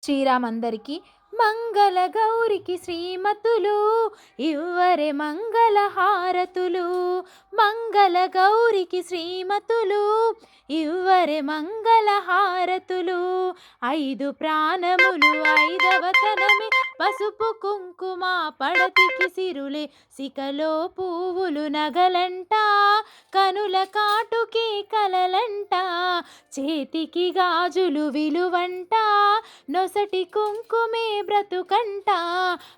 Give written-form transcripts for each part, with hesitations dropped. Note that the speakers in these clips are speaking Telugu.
శ్రీరామందరికి మంగళ గౌరికి శ్రీమతులు ఇవ్వరే మంగళ హారతులు. మంగళ గౌరికి శ్రీమతులు ఇవ్వరే మంగళ హారతులు. ఐదు ప్రాణములు ఐదవతనమే పసుపు కుంకుమ పడతికి సిరులే సికలో పువ్వులు నగలంట కనుల కాటుకే కలలంట చేతికి గాజులు విలువంట నొసటి కుంకుమే బ్రతుకంట.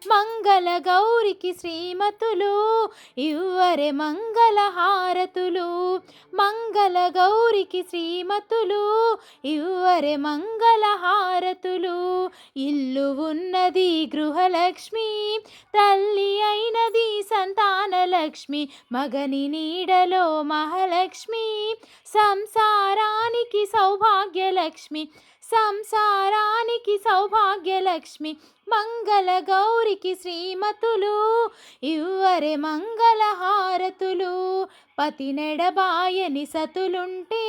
మంగళ గౌరికి శ్రీమతులు ఇవ్వరే మంగళ హారతులు. మంగళ గౌరికి శ్రీమతులు ఇవ్వరే మంగళ హారతులు. ఇల్లు ఉన్నది గృహలక్ష్మి తల్లి అయినది సంతానలక్ష్మి మగని నీడలో మహాలక్ష్మి సంసారానికి సౌభాగ్యలక్ష్మి సంసారానికి సౌభాగ్యలక్ష్మి. మంగళ గౌరికి శ్రీమతులు ఇవ్వరే మంగళ హారతులు. పతి నెడబాయని సతులుంటే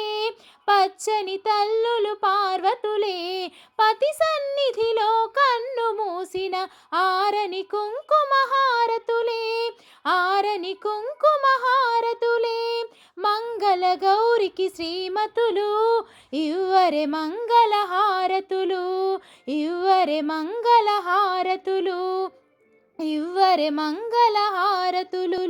పచ్చని తల్లులు పార్వతులే పతి సన్నిధిలో కన్ను మూసిన ఆరని కుంకుమ హారతులే ఆరని కుంకుమ హారతులే. మంగళ గౌరికి శ్రీమతులు ఇవ్వరే మంగళ హారతులు. ఇవ్వరే మంగళ హారతులు. ఇవ్వరే మంగళ హారతులు.